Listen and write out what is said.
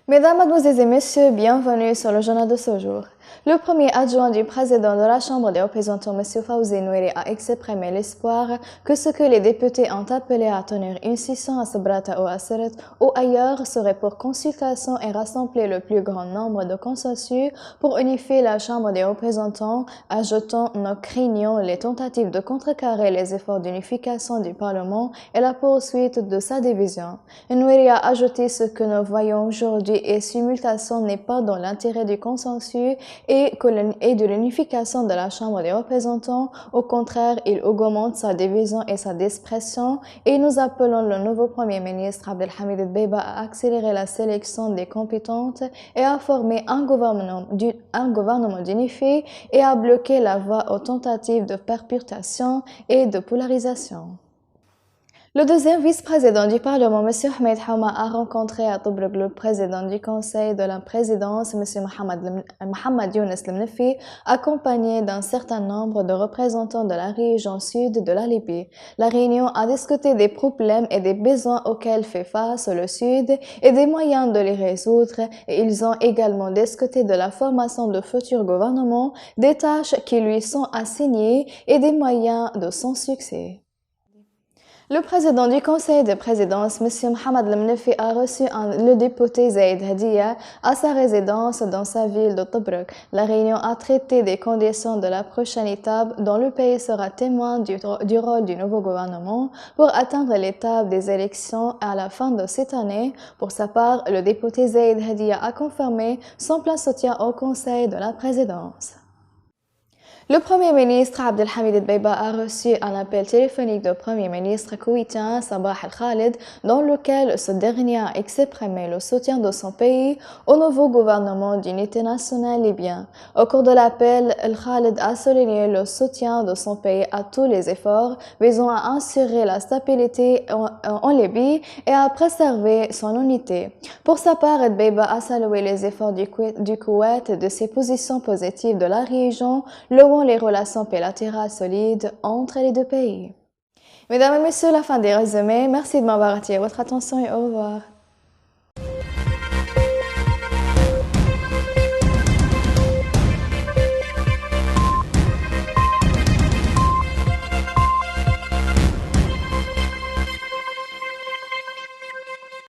Mesdames, Mademoiselles et Messieurs, bienvenue sur le journal de ce jour. Le premier adjoint du président de la Chambre des représentants, M. Fawzi Nouiri, a exprimé l'espoir que ce que les députés ont appelé à tenir une session à Sabrata ou à Seret ou ailleurs serait pour consultation et rassembler le plus grand nombre de consensus pour unifier la Chambre des représentants, ajoutant nous craignons les tentatives de contrecarrer les efforts d'unification du Parlement et la poursuite de sa division. Nouiri a ajouté ce que nous voyons aujourd'hui et simultation n'est pas dans l'intérêt du consensus et de l'unification de la Chambre des représentants. Au contraire, il augmente sa division et sa dispersion et nous appelons le nouveau Premier ministre Abdelhamid Dbeiba à accélérer la sélection des compétentes et à former un gouvernement d'unifié et à bloquer la voie aux tentatives de perpétuation et de polarisation. Le deuxième vice-président du Parlement, M. Ahmed Houma, a rencontré à Tobruk le président du Conseil de la présidence, M. Mohamed Younes Lemnefi, accompagné d'un certain nombre de représentants de la région sud de la Libye. La réunion a discuté des problèmes et des besoins auxquels fait face le Sud et des moyens de les résoudre, et ils ont également discuté de la formation de futurs gouvernements, des tâches qui lui sont assignées et des moyens de son succès. Le président du conseil de présidence, M. Mohamed Lemnefi, a reçu le député Zaid Hadiya à sa résidence dans sa ville de Tobruk. La réunion a traité des conditions de la prochaine étape dont le pays sera témoin du rôle du nouveau gouvernement pour atteindre l'étape des élections à la fin de cette année. Pour sa part, le député Zaid Hadiya a confirmé son plein soutien au conseil de la présidence. Le Premier ministre Abdelhamid Dbeiba a reçu un appel téléphonique du Premier ministre koweïtien Sabah Al-Khalid dans lequel ce dernier a exprimé le soutien de son pays au nouveau gouvernement d'unité nationale libyen. Au cours de l'appel, Al-Khalid a souligné le soutien de son pays à tous les efforts visant à assurer la stabilité en Libye et à préserver son unité. Pour sa part, Dbeiba a salué les efforts du Koweït et de ses positions positives de la région, les relations bilatérales solides entre les deux pays. Mesdames et messieurs, la fin des résumés. Merci de m'avoir attiré votre attention et au revoir.